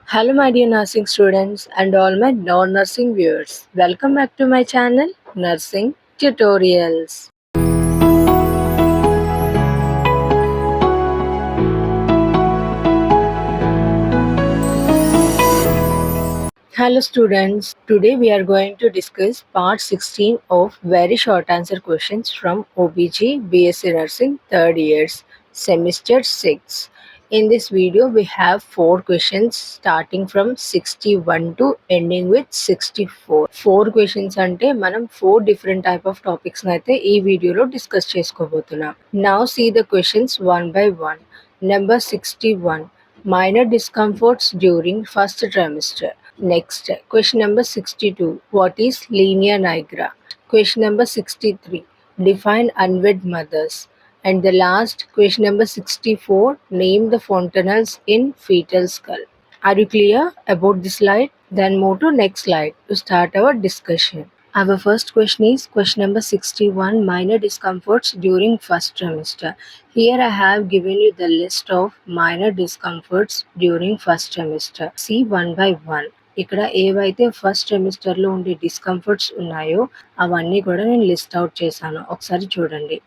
Hello, my dear nursing students and all my non-nursing viewers. Welcome back to my channel, Nursing Tutorials. Hello, students. Today we are going to discuss part 16 of very short answer questions from OBG BSc Nursing 3rd years, semester 6. In this video, we have 4 questions starting from 61 to ending with 64. 4 questions అంటే మనం 4 different type of topics అయితే ఈ వీడియోలో discuss చేసుకోబోతున్నాం. Now see the questions one by one. Number 61. Minor discomforts during first trimester. Next, question number 62. What is linea nigra? Question number 63. Define unwed mothers. And the last, question number 64. Name the fontanelles in fetal skull. Are you clear about this slide? Then move to next slide to start our discussion. Our first question is question number 61, minor discomforts during first trimester. Here I have given you the list of minor discomforts during first trimester. See one by one. ఇక్కడ ఏవైతే first సెమిస్టర్లో ఉండే discomforts ఉన్నాయో అవన్నీ కూడా నేను list out చేశాను. ఒకసారి చూడండి.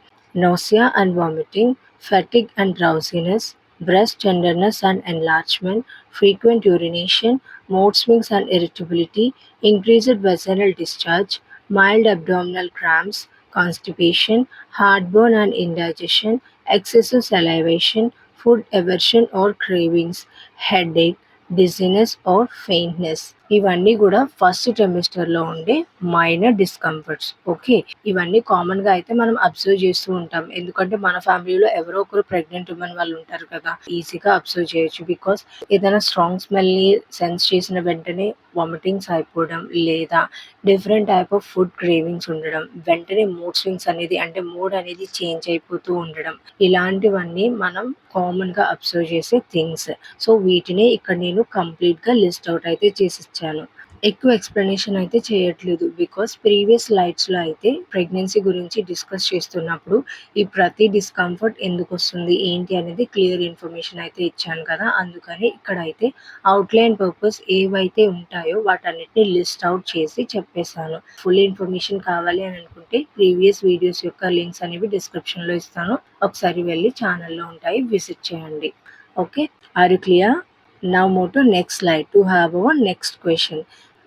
nausea and vomiting, fatigue and drowsiness, breast tenderness and enlargement, frequent urination, mood swings and irritability, increased vaginal discharge, mild abdominal cramps, constipation, heartburn and indigestion, excessive salivation, food aversion or cravings, headache, dizziness or faintness. ఇవన్నీ కూడా first ట్రైమిస్టర్లో ఉండే minor discomforts. Okay, ఇవన్నీ కామన్గా అయితే మనం observe చేస్తూ ఉంటాం. ఎందుకంటే మన ఫ్యామిలీలో ఎవరో ఒకరు ప్రెగ్నెంట్ ఉమెన్ వాళ్ళు ఉంటారు కదా, ఈజీగా అబ్జర్వ్ చేయొచ్చు. బికాస్ ఏదైనా స్ట్రాంగ్ స్మెల్ని సెన్స్ చేసిన వెంటనే వామిటింగ్స్ అయిపోవడం, లేదా different type of food cravings ఉండడం, వెంటనే మూడ్ స్వింగ్స్ అనేది అంటే మూడ్ అనేది చేంజ్ అయిపోతూ ఉండడం, ఇలాంటివన్నీ మనం కామన్గా అబ్జర్వ్ చేసే థింగ్స్. సో వీటిని ఇక్కడ నేను కంప్లీట్గా లిస్ట్ అవుట్ అయితే చేసి ఇచ్చాను. ఎక్కువ ఎక్స్ప్లెనేషన్ అయితే చేయట్లేదు. బికాస్ ప్రీవియస్ స్లైడ్స్లో అయితే ప్రెగ్నెన్సీ గురించి డిస్కస్ చేస్తున్నప్పుడు ఈ ప్రతి డిస్కంఫర్ట్ ఎందుకు వస్తుంది ఏంటి అనేది క్లియర్ ఇన్ఫర్మేషన్ అయితే ఇచ్చాను కదా, అందుకని ఇక్కడైతే అవుట్లైన్ పర్పస్ ఏవైతే ఉంటాయో వాటన్నిటిని లిస్ట్ అవుట్ చేసి చెప్పేశాను. ఫుల్ ఇన్ఫర్మేషన్ కావాలి అని అనుకుంటే ప్రీవియస్ వీడియోస్ యొక్క లింక్స్ అనేవి డిస్క్రిప్షన్లో ఇస్తాను, ఒకసారి వెళ్ళి ఛానల్లో ఉంటాయి, విజిట్ చేయండి. Okay, are you clear? Now move to next slide to have our next question.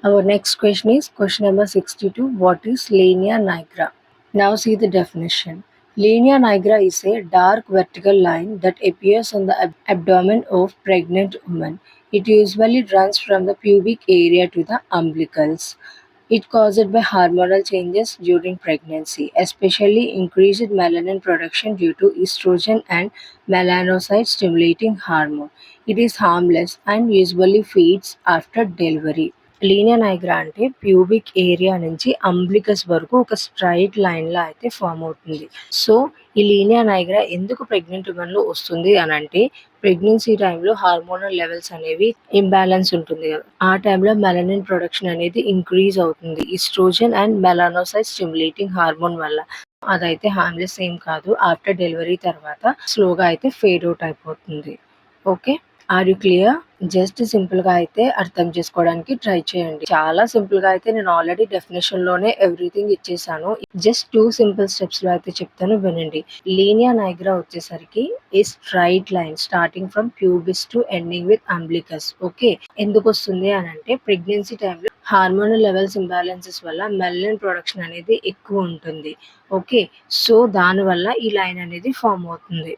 Our next question is question number 62. What is linea nigra? Now see the definition. Linea nigra is a dark vertical line that appears on the abdomen of pregnant women. It usually runs from the pubic area to the umbilicals. It caused by hormonal changes during pregnancy, especially increased melanin production due to estrogen and melanocyte stimulating hormone. It is harmless and usually fades after delivery. Linea నైగ్రా అంటే pubic area నుంచి umbilicus వరకు ఒక straight లైన్లో అయితే form అవుతుంది. So ఈ Linea నైగ్రా ఎందుకు pregnant ఉమెన్లో వస్తుంది అని అంటే, ప్రెగ్నెన్సీ టైంలో హార్మోనల్ లెవెల్స్ అనేవి ఇంబ్యాలెన్స్ ఉంటుంది కదా, ఆ టైంలో మెలనిన్ ప్రొడక్షన్ అనేది ఇంక్రీజ్ అవుతుంది ఈస్ట్రోజన్ అండ్ మెలానోసైట్ స్టిమ్యులేటింగ్ హార్మోన్ వల్ల. అదైతే హార్మ్లెస్ ఏం కాదు, ఆఫ్టర్ డెలివరీ తర్వాత స్లోగా అయితే ఫేడ్ అవుట్ అయిపోతుంది. Okay, are you clear? Just సింపుల్గా అయితే అర్థం చేసుకోవడానికి ట్రై చేయండి. చాలా సింపుల్గా అయితే నేను ఆల్రెడీ డెఫినేషన్లోనే ఎవ్రీథింగ్ ఇచ్చేసాను. జస్ట్ 2 సింపుల్ స్టెప్స్లో అయితే చెప్తాను, వినండి. లీనియా నైగ్రా వచ్చేసరికి ఈ straight line starting from pubis to ending with umbilicus. Okay, ఎందుకు వస్తుంది అని అంటే ప్రెగ్నెన్సీ టైంలో హార్మోనల్ లెవెల్స్ ఇంబ్యాలెన్సెస్ వల్ల మెలనిన్ ప్రొడక్షన్ అనేది ఎక్కువ ఉంటుంది. ఓకే, సో దానివల్ల ఈ లైన్ అనేది ఫామ్ అవుతుంది.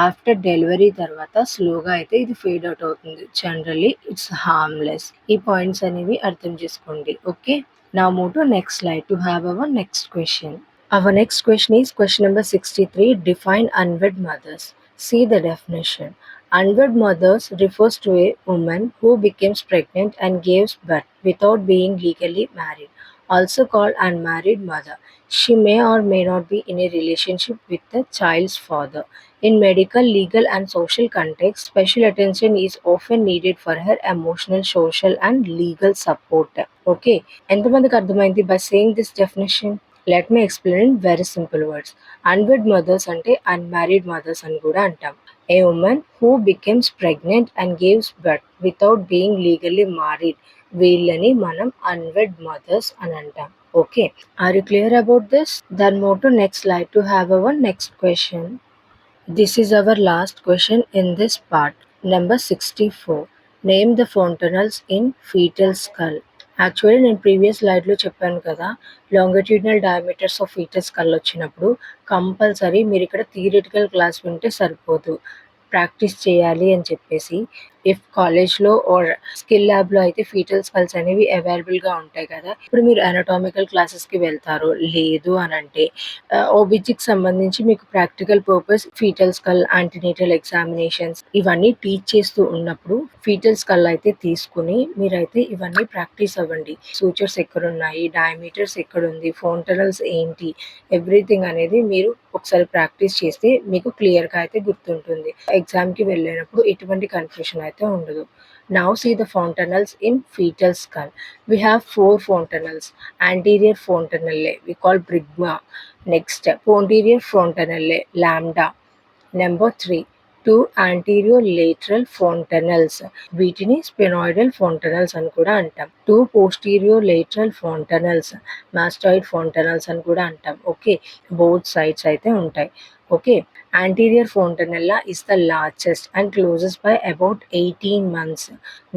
ఆఫ్టర్ డెలివరీ తర్వాత స్లోగా అయితే ఇది ఫేడ్ అవుట్ అవుతుంది. Generally it's harmless. ఈ పాయింట్స్ అనేవి అర్థం చేసుకోండి. Okay, now move to next slide to have our next question. Our next question is question number 63. Define unwed mothers. See the definition. Unwed mothers refers to a woman who becomes pregnant and gives birth without being legally married, also called unmarried mother. She may or may not be in a relationship with the child's father. In medical, legal, and social contexts, special attention is often needed for her emotional, social, and legal support. Okay, ఎంతమందికి అర్థమైంది by saying this definition? Let me explain in very simple words. Unwed mothers అంటే unmarried mothers అని కూడా అంటాం. A woman who becomes pregnant and gives birth without being legally married. వీళ్ళని మనం అన్వెడ్ mothers అని అంటాం. Okay, are you clear about this? Then move to next slide to have our next question. This is our last question in this part. Number 64. Name the fontanelles in fetal skull. Actually నేను previous స్లైడ్లో చెప్పాను కదా, longitudinal diameters of foetus skull వచ్చినప్పుడు compulsory మీరు ఇక్కడ theoretical class వింటే సరిపోదు, practice చేయాలి అని చెప్పేసి. ఇఫ్ కాలేజ్లో ఆర్ స్కిల్ ల్యాబ్లో అయితే ఫీటల్ స్కల్స్ అనేవి అవైలబుల్గా ఉంటాయి కదా. ఇప్పుడు మీరు అనటామికల్ క్లాసెస్కి వెళ్తారు, లేదు అని అంటే ఓబీజీకి సంబంధించి మీకు practical purpose foetal skull, antenatal examinations ఇవన్నీ టీచ్ చేస్తూ ఉన్నప్పుడు ఫీటల్ స్కల్ అయితే తీసుకుని మీరైతే ఇవన్నీ ప్రాక్టీస్ అవ్వండి. సూచర్స్ ఎక్కడున్నాయి, డయామీటర్స్ ఎక్కడుంది, ఫోంటనల్స్ ఏంటి, ఎవ్రీథింగ్ అనేది మీరు ఒకసారి ప్రాక్టీస్ చేస్తే మీకు క్లియర్గా అయితే గుర్తుంటుంది. ఎగ్జామ్కి వెళ్ళినప్పుడు ఎటువంటి కన్ఫ్యూషన్ అయితే ఉండదు. Now see the fontanelles in fetal skull. We have 4 fontanelles. Anterior fontanelle we call brigma. Next, posterior fontanelle lambda. Number 3, 2 anterior lateral fontanelles. వీటిని స్పెనాయిడల్ fontanelles అని కూడా అంటాం. 2 posterior lateral fontanelles, mastoid fontanelles అని కూడా అంటాం. ఓకే, బోత్ సైడ్స్ అయితే ఉంటాయి. Okay, anterior fontanella is the largest and closes by about 18 months.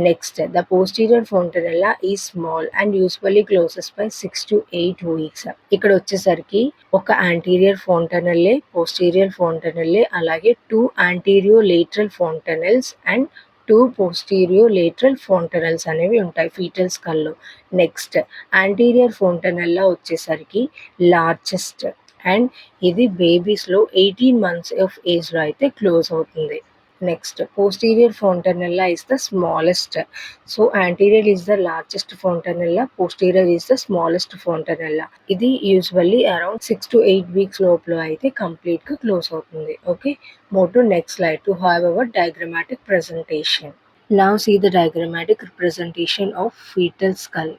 Next, the posterior fontanella is small and usually closes by 6 to 8 weeks. ఇక్కడ వచ్చేసరికి ఒక anterior fontanelle, posterior fontanelle, అలాగే 2 anterior lateral fontanelles and 2 posterior lateral fontanelles అనేవి ఉంటాయి foetal స్కల్లో. Next, anterior fontanella వచ్చేసరికి largest and ఇది బేబీస్లో 18 months ఆఫ్ ఏజ్లో అయితే క్లోజ్ అవుతుంది. Next, posterior fontanella is the smallest. So anterior is the largest fontanella, posterior is the smallest fontanella. ఇది యూజువల్లీ అరౌండ్ 6 to 8 weeks లోపల అయితే కంప్లీట్గా క్లోజ్ అవుతుంది. Okay, move to next slide to have hour diagrammatic presentation. Now see the diagrammatic representation of fetal skull.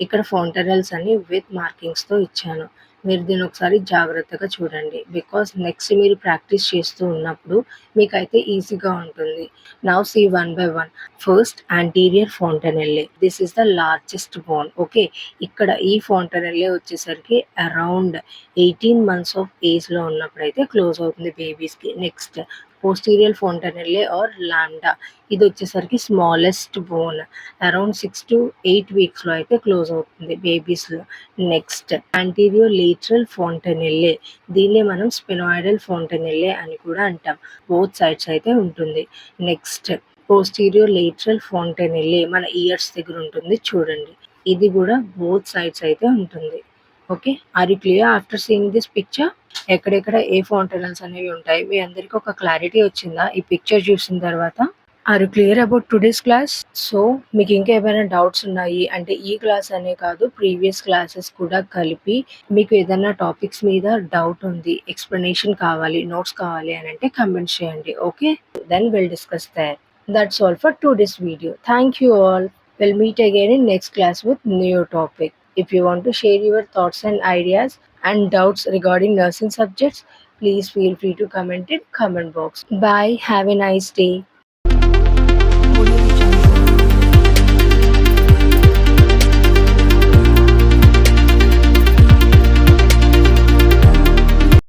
ఇక్కడ ఫోంటనెల్స్ అని with మార్కింగ్స్తో ఇచ్చాను. మీరు దీన్ని ఒకసారి జాగ్రత్తగా చూడండి, బికాస్ నెక్స్ట్ మీరు ప్రాక్టీస్ చేస్తూ ఉన్నప్పుడు మీకైతే ఈజీగా ఉంటుంది. Now see one by one. First, anterior fontanelle. This is the largest bone. Okay, ఇక్కడ ఈ ఫోంటనెల్లే వచ్చేసరికి అరౌండ్ 18 months ఆఫ్ ఏజ్లో ఉన్నప్పుడు అయితే క్లోజ్ అవుతుంది బేబీస్కి. Next, posterior fontanelle or lambda, ఇది వచ్చేసరికి స్మాలెస్ట్ బోన్, అరౌండ్ 6 to 8 weeksలో అయితే క్లోజ్ అవుతుంది బేబీస్లో. నెక్స్ట్, anterior lateral fontanelle, దీన్నే మనం స్పెనాయిడల్ ఫోంటనెల్లే అని కూడా అంటాం. బోత్ సైడ్స్ అయితే ఉంటుంది. నెక్స్ట్, posterior lateral fontanelle మన ఇయర్స్ దగ్గర ఉంటుంది చూడండి, ఇది కూడా బోత్ సైడ్స్ అయితే ఉంటుంది. Okay, are you clear after seeing this picture? ఎక్కడెక్కడ ఏ ఫౌంటైన్స్ అనేవి ఉంటాయి మీ అందరికీ ఒక క్లారిటీ వచ్చిందా ఈ పిక్చర్ చూసిన తర్వాత? Are you clear about today's class? So మీకు ఇంకా ఏమైనా డౌట్స్ ఉన్నాయి అంటే ఈ క్లాస్ అనే కాదు ప్రీవియస్ క్లాసెస్ కూడా కలిపి మీకు ఏదైనా టాపిక్స్ మీద డౌట్ ఉంది, ఎక్స్ప్లెనేషన్ కావాలి, నోట్స్ కావాలి అని అంటే కమెంట్ చేయండి. Okay, then will discuss that. That's all for today's video. Thank you all. We'll meet again in next class with new topic. If you want to share your thoughts and ideas and doubts regarding nursing subjects, please feel free to comment in comment box. Bye. Have a nice day.